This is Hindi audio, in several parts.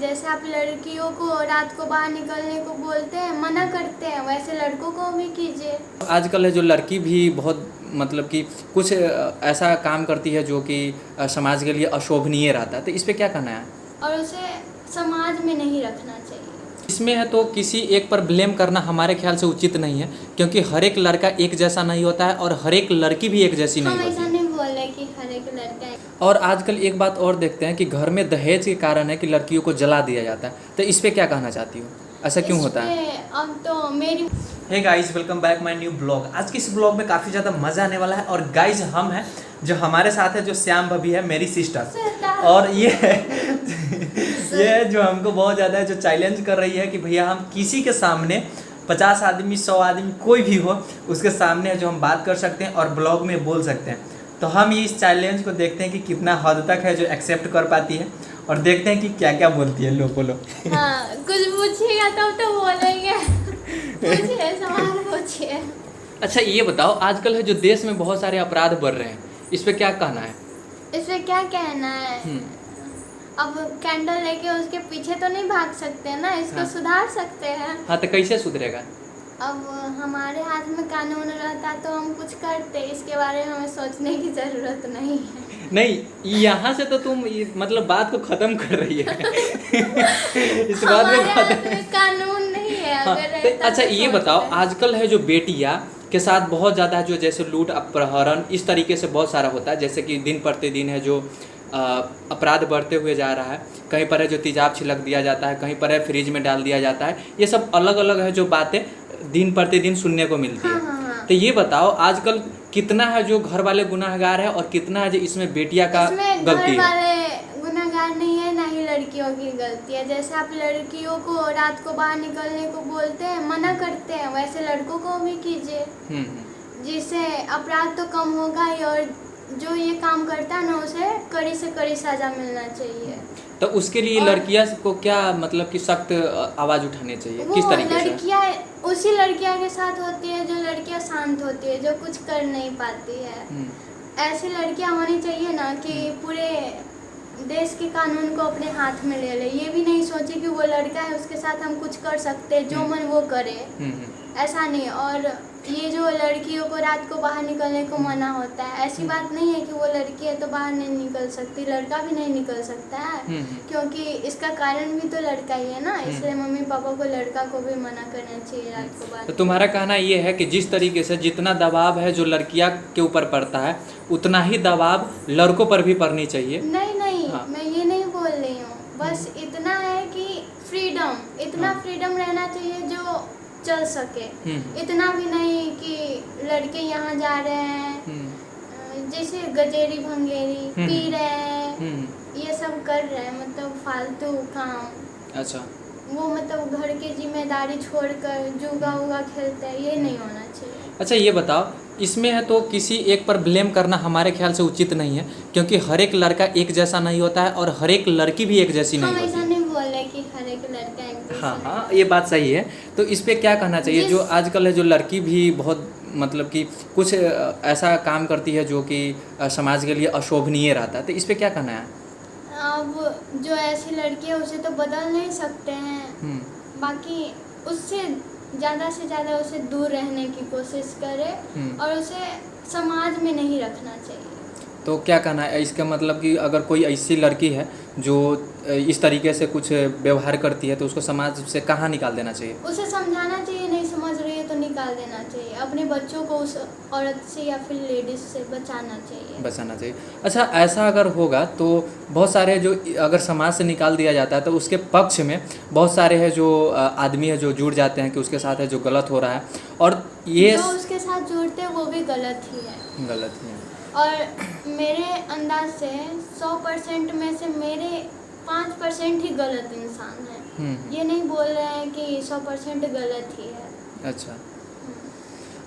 जैसे आप लड़कियों को रात को बाहर निकलने को बोलते हैं, मना करते हैं, वैसे लड़कों को भी कीजिए। आजकल है जो लड़की भी बहुत मतलब कि कुछ ऐसा काम करती है जो कि समाज के लिए अशोभनीय रहता है, तो इस पे क्या कहना है? और उसे समाज में नहीं रखना चाहिए। इसमें है तो किसी एक पर ब्लेम करना हमारे ख्याल से उचित नहीं है, क्योंकि हर एक लड़का एक जैसा नहीं होता है और हर एक लड़की भी एक जैसी नहीं हम होती ऐसा है। नहीं बोल रहे कि हर एक लड़का। और आजकल एक बात और देखते हैं कि घर में दहेज के कारण है कि लड़कियों को जला दिया जाता है, तो इस पे क्या कहना चाहती हो? ऐसा क्यों होता है? अब तो मेरी hey guys, welcome back my new blog. आज की इस ब्लॉग में काफ़ी ज़्यादा मज़ा आने वाला है। और गाइस हम हैं, जो हमारे साथ है जो श्याम भाभी है, मेरी सिस्टर। और ये ये जो हमको बहुत ज़्यादा जो चैलेंज कर रही है कि भैया हम किसी के सामने 50 आदमी 100 आदमी कोई भी हो उसके सामने जो हम बात कर सकते हैं और ब्लॉग में बोल सकते हैं। तो हम ये इस चैलेंज को देखते हैं कि कितना हद तक है जो एक्सेप्ट कर पाती है, और देखते हैं कि क्या क्या बोलती है। लो बोलो। हाँ, कुछ पूछिएगा तब तो बोलेंगे। पूछिए, सवाल पूछिए। अच्छा ये बताओ, आजकल है जो देश में बहुत सारे अपराध बढ़ रहे हैं, इस पे क्या कहना है? इसमें क्या कहना है? अब कैंडल लेके उसके पीछे तो नहीं भाग सकते ना, इसको हाँ। सुधार सकते हैं। हाँ, तो कैसे सुधरेगा? अब हमारे हाथ में कानून रहता तो हम कुछ करते, इसके बारे में हमें सोचने की जरूरत नहीं है। नहीं, यहाँ से तो तुम मतलब बात को खत्म कर रही है। इस बात हमारे में हाथ में कानून नहीं है। हाँ, अगर तो रहता अच्छा तो ये सोचते। बताओ, आजकल है जो बेटियां के साथ बहुत ज़्यादा जो जैसे लूट अपहरण इस तरीके से बहुत सारा होता है, जैसे कि दिन प्रतिदिन है जो अपराध बढ़ते हुए जा रहा है। कहीं पर है जो तेजाब छिड़क दिया जाता है, कहीं पर है फ्रिज में डाल दिया जाता है। ये सब अलग अलग है जो बातें दिन प्रतिदिन सुनने को मिलती है। हाँ। तो ये बताओ, आजकल कितना है जो घर वाले गुनाहगार है और कितना है जो इसमें बेटिया का इसमें गलती घर है? वाले गुनाहगार नहीं है, ना ही लड़कियों की गलती है। जैसे आप लड़कियों को रात को बाहर निकलने को बोलते हैं, मना करते हैं, वैसे लड़कों को भी कीजिए। जिससे अपराध तो कम होगा ही, और जो ये काम करता है ना उसे कड़ी से कड़ी सजा मिलना चाहिए। तो उसके लिए लड़कियां को क्या मतलब कि सख्त आवाज़ उठानी चाहिए, किस तरीके से? लड़कियां उसी लड़कियां के साथ होती है जो लड़कियां शांत होती है, जो कुछ कर नहीं पाती है। ऐसी लड़कियां होनी चाहिए ना कि पूरे देश के कानून को अपने हाथ में ले ले। ये भी नहीं सोचे कि वो लड़का है उसके साथ हम कुछ कर सकते हैं, जो मन वो करे। ऐसा नहीं। और ये जो लड़कियों को रात को बाहर निकलने को मना होता है, ऐसी बात नहीं है कि वो लड़की है तो बाहर नहीं निकल सकती, लड़का भी नहीं निकल सकता है। क्योंकि इसका कारण भी तो लड़का ही है ना, इसलिए मम्मी पापा को लड़का को भी मना करना चाहिए रात को बाहर। तो तुम्हारा कहना ये है कि जिस तरीके से जितना दबाव है जो लड़कियां के ऊपर पड़ता है, उतना ही दबाव लड़कों पर भी पड़नी चाहिए? नहीं। हाँ। मैं ये नहीं बोल रही हूँ, बस इतना है कि इतना फ्रीडम रहना चाहिए जो चल सके। इतना भी नहीं कि लड़के यहाँ जा रहे हैं, जैसे गजेरी भंगेरी पी रहे हैं, ये सब कर रहे हैं, मतलब फालतू काम। अच्छा, वो मतलब घर की जिम्मेदारी छोड़कर जुगा उगा खेलते हैं, ये नहीं होना चाहिए। अच्छा ये बताओ, इसमें है तो किसी एक पर ब्लेम करना हमारे ख्याल से उचित नहीं है, क्योंकि हर एक लड़का एक जैसा नहीं होता है और हर एक लड़की भी एक जैसी नहीं हम होती ऐसा है। नहीं बोल रहे कि हर एक लड़का एक जैसा हाँ नहीं हाँ, ये बात सही है। तो इस पे क्या कहना चाहिए, जो आजकल है जो लड़की भी बहुत मतलब कि कुछ ऐसा काम करती है जो कि समाज के लिए अशोभनीय रहता है, तो इस पे क्या कहना है? अब जो ऐसी लड़की है उसे तो बदल नहीं सकते हैं। बाकी उससे ज़्यादा से ज़्यादा उसे दूर रहने की कोशिश करे, और उसे समाज में नहीं रखना चाहिए। तो क्या कहना है इसका मतलब कि अगर कोई ऐसी लड़की है जो इस तरीके से कुछ व्यवहार करती है, तो उसको समाज से कहाँ निकाल देना चाहिए? उसे समझाना चाहिए, नहीं समझ रही है तो निकाल देना चाहिए। अपने बच्चों को उस औरत से या फिर लेडीज से बचाना चाहिए। अच्छा, ऐसा अगर होगा तो बहुत सारे जो अगर समाज से निकाल दिया जाता है तो उसके पक्ष में बहुत सारे हैं जो आदमी है जो जुड़ जाते हैं कि उसके साथ है जो गलत हो रहा है, और ये जो उसके साथ जुड़ते हैं वो भी गलत ही है। और मेरे अंदाज से 100% में से मेरे 5% ही गलत इंसान है। ये नहीं बोल रहे हैं कि 100% गलत ही है। अच्छा,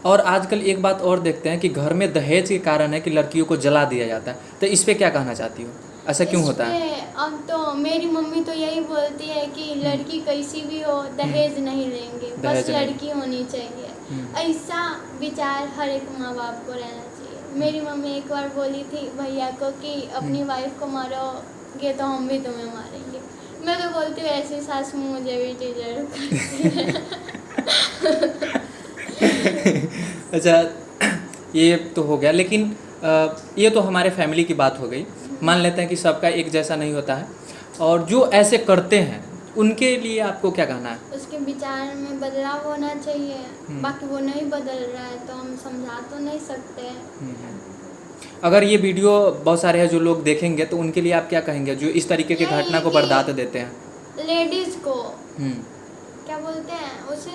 और आजकल एक बात और देखते हैं कि घर में दहेज के कारण है कि लड़कियों को जला दिया जाता है, तो इस पे क्या कहना चाहती हो? ऐसा क्यों होता है? अब तो मेरी मम्मी तो यही बोलती है कि लड़की कैसी भी हो दहेज नहीं लेंगे, बस लड़की होनी चाहिए। ऐसा विचार हर एक माँ बाप को रहना चाहिए। मेरी मम्मी एक बार बोली थी भैया को कि अपनी वाइफ को मारोगे तो हम भी तुम्हें मारेंगे। मैं तो बोलती हूँ ऐसी सास मुझे भी टीचर करती है। अच्छा, ये तो हो गया, लेकिन ये तो हमारे फैमिली की बात हो गई। मान लेते हैं कि सबका एक जैसा नहीं होता है, और जो ऐसे करते हैं उनके लिए आपको क्या कहना है? उसके विचार में बदलाव होना चाहिए। बाकी वो नहीं बदल रहा है तो हम समझा तो नहीं सकते। अगर ये वीडियो बहुत सारे हैं जो लोग देखेंगे तो उनके लिए आप क्या कहेंगे जो इस तरीके की घटना को बर्दाश्त देते हैं? लेडीज़ को क्या बोलते हैं, उसे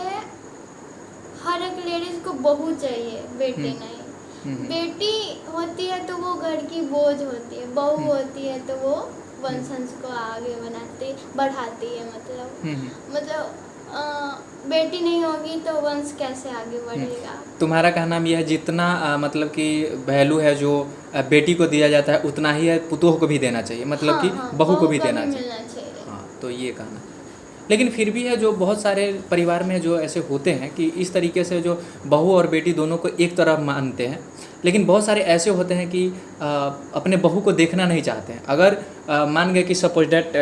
हर एक लेडीज़ को बहू चाहिए, बेटी नहीं। बेटी होती है तो वो घर की बोझ होती है, बहू होती है तो वो वंशज को आगे बढ़ाती है। मतलब बेटी नहीं होगी तो वंश कैसे आगे बढ़ेगा? तुम्हारा कहना ये है जितना मतलब कि वैल्यू है जो बेटी को दिया जाता है उतना ही है पुतोह को भी देना चाहिए, मतलब कि बहू को भी देना चाहिए। हाँ, तो ये कहना। लेकिन फिर भी है जो बहुत सारे परिवार में जो ऐसे होते हैं कि इस तरीके से जो बहू और बेटी दोनों को एक तरह मानते हैं, लेकिन बहुत सारे ऐसे होते हैं कि अपने बहू को देखना नहीं चाहते हैं। अगर मान गए कि सपोज डैट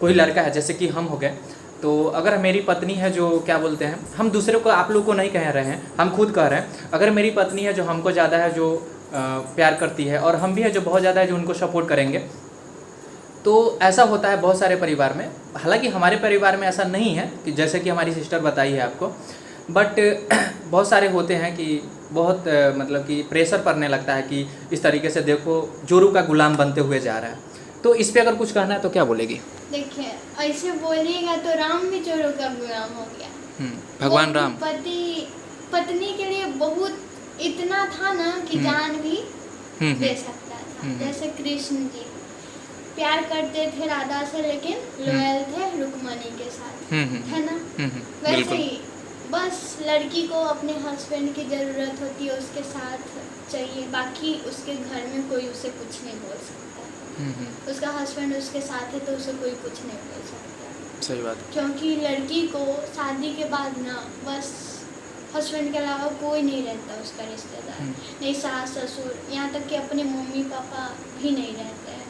कोई लड़का है, जैसे कि हम हो गए, तो अगर मेरी पत्नी है जो क्या बोलते हैं, हम दूसरे को, आप लोग को नहीं कह रहे हैं, हम खुद कह रहे हैं, अगर मेरी पत्नी है जो हमको ज़्यादा है जो प्यार करती है, और हम भी है जो बहुत ज़्यादा है जो उनको सपोर्ट करेंगे, तो ऐसा होता है बहुत सारे परिवार में। हालांकि हमारे परिवार में ऐसा नहीं है कि जैसे कि हमारी सिस्टर बताई है आपको, बट बहुत सारे होते हैं कि बहुत मतलब कि प्रेशर पड़ने लगता है कि इस तरीके से देखो जोरू का गुलाम बनते हुए जा रहा है। तो इस पे अगर कुछ कहना है तो क्या बोलेगी? देखिए, ऐसे बोलिएगा तो राम भी जोरू का गुलाम हो गया। भगवान राम पत्नी के लिए बहुत इतना था ना कि जान भी दे सकता था। जैसे कृष्ण जी प्यार करते थे राधा से, लेकिन लॉयल थे रुक्मणी के साथ, है ना? वैसे ही बस लड़की को अपने हस्बैंड की ज़रूरत होती है, उसके साथ चाहिए, बाकी उसके घर में कोई उसे कुछ नहीं बोल सकता। उसका हस्बैंड उसके साथ है तो उसे कोई कुछ नहीं बोल सकता। सही बात। क्योंकि लड़की को शादी के बाद ना बस हस्बैंड के अलावा कोई नहीं रहता उसका रिश्तेदार, नहीं सास ससुर, यहाँ तक कि अपने मम्मी पापा भी नहीं रहते हैं।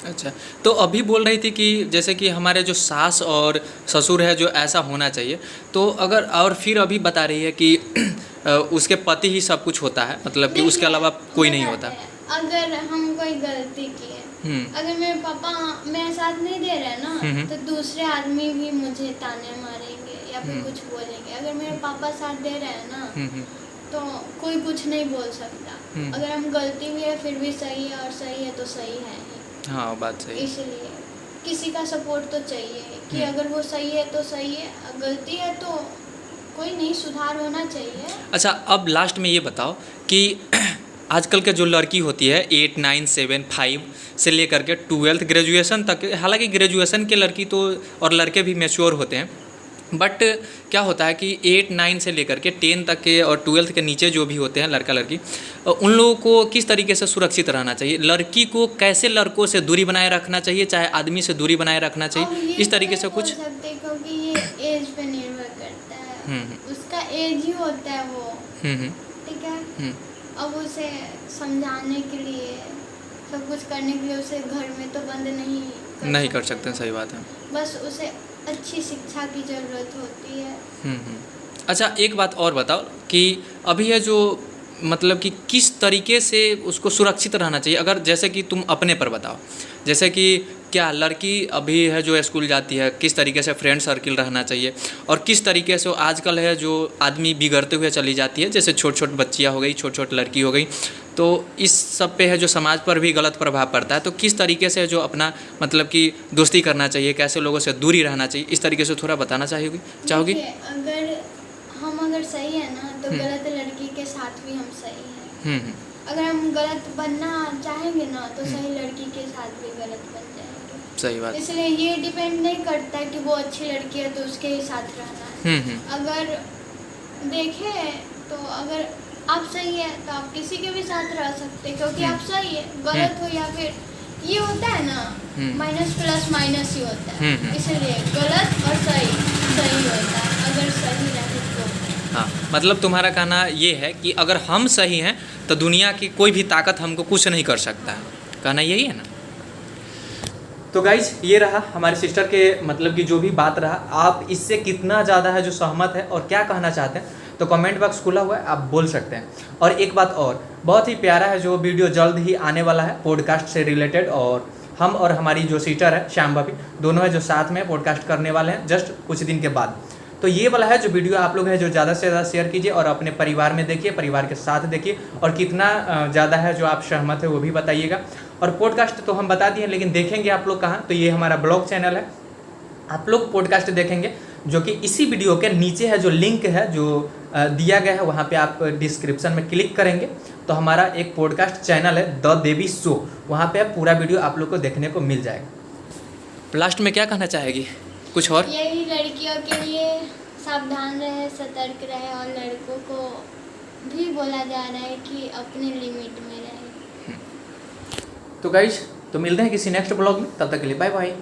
अच्छा, तो अभी बोल रही थी कि जैसे कि हमारे जो सास और ससुर है जो ऐसा होना चाहिए, तो अगर और फिर अभी बता रही है कि उसके पति ही सब कुछ होता है, मतलब कि उसके अलावा कोई नहीं होता। अगर हम कोई गलती की है, अगर मेरे पापा मेरे साथ नहीं दे रहे ना, तो दूसरे आदमी भी मुझे ताने मारेंगे या फिर कुछ बोलेंगे। अगर मेरे पापा साथ दे रहे हैं ना, तो कोई कुछ नहीं बोल सकता। अगर हम गलती भी है फिर भी सही है, और सही है तो सही है ही। हाँ, बात सही। इसलिए किसी का सपोर्ट तो चाहिए कि अगर वो सही है तो सही है, गलती है तो कोई नहीं, सुधार होना चाहिए। अच्छा, अब लास्ट में ये बताओ कि आजकल के जो लड़की होती है 8, 9, 7, 5 से लेकर के 12th ग्रेजुएशन तक, हालांकि ग्रेजुएशन के लड़की तो और लड़के भी मैच्योर होते हैं, बट क्या होता है कि 8, 9 से लेकर के 10 तक के और 12th के नीचे जो भी होते हैं लड़का लड़की, उन लोगों को किस तरीके से सुरक्षित रहना चाहिए? लड़की को कैसे लड़कों से दूरी बनाए रखना चाहिए, चाहे आदमी से दूरी बनाए रखना चाहिए, इस तरीके से कुछ? क्योंकि ये एज पे निर्भर करता है, उसका एज ही होता है वो, ठीक है। अब उसे समझाने के लिए, सब कुछ करने के लिए उसे घर में तो बंद नहीं कर सकते। सही बात है। बस उसे अच्छी शिक्षा की ज़रूरत होती है। अच्छा, एक बात और बताओ कि अभी है जो मतलब कि किस तरीके से उसको सुरक्षित रहना चाहिए? अगर जैसे कि तुम अपने पर बताओ, जैसे कि क्या लड़की अभी है जो स्कूल जाती है, किस तरीके से फ्रेंड सर्किल रहना चाहिए, और किस तरीके से आजकल है जो आदमी बिगड़ते हुए चली जाती है, जैसे छोट छोट बच्चियाँ हो गई, छोट छोट लड़की हो गई, तो इस सब पे है जो समाज पर भी गलत प्रभाव पड़ता है। तो किस तरीके से जो अपना मतलब कि दोस्ती करना चाहिए, कैसे लोगों से दूरी रहना चाहिए, इस तरीके से थोड़ा बताना चाहोगी? अगर सही है ना तो गलत लड़की के साथ भी हम सही हैं। अगर हम गलत बनना चाहेंगे ना तो सही लड़की के साथ भी गलत बन जाएंगे। सही बात। इसलिए ये डिपेंड नहीं करता कि वो अच्छी लड़की है तो उसके ही साथ रहना है। अगर देखें तो अगर आप सही है तो आप किसी के भी साथ रह सकते हैं, क्योंकि आप सही है। गलत हो या फिर ये होता है ना, माइनस प्लस माइनस ही होता है, इसलिए गलत और सही होता है। अगर सही रहे तो हाँ, मतलब तुम्हारा कहना ये है कि अगर हम सही हैं तो दुनिया की कोई भी ताकत हमको कुछ नहीं कर सकता है, कहना यही है ना? तो गाइज ये रहा हमारे सिस्टर के मतलब कि जो भी बात रहा, आप इससे कितना ज़्यादा है जो सहमत है और क्या कहना चाहते हैं, तो कमेंट बॉक्स खुला हुआ है, आप बोल सकते हैं। और एक बात और, बहुत ही प्यारा है जो वीडियो जल्द ही आने वाला है पॉडकास्ट से रिलेटेड, और हम और हमारी जो सिस्टर है श्याम भाभी दोनों है जो साथ में पॉडकास्ट करने वाले हैं जस्ट कुछ दिन के बाद। तो ये वाला है जो वीडियो आप लोग है जो ज़्यादा से ज़्यादा शेयर कीजिए और अपने परिवार में देखिए, परिवार के साथ देखिए, और कितना ज़्यादा है जो आप सहमत है वो भी बताइएगा। और पॉडकास्ट तो हम बता दिए, लेकिन देखेंगे आप लोग कहाँ, तो ये हमारा ब्लॉग चैनल है, आप लोग पॉडकास्ट देखेंगे जो कि इसी वीडियो के नीचे है जो लिंक है जो दिया गया है, वहाँ पे आप डिस्क्रिप्शन में क्लिक करेंगे तो हमारा एक पॉडकास्ट चैनल है द देवी शो, वहाँ पे पूरा वीडियो आप लोग को देखने को मिल जाएगा। लास्ट में क्या कहना चाहेगी कुछ और? यही लड़कियों के लिए सावधान रहे, सतर्क रहे, और लड़कों को भी बोला जा रहा है कि अपने लिमिट में रहे। तो गाइज तो मिलते हैं किसी नेक्स्ट ब्लॉग में, तब तक के लिए बाय बाय।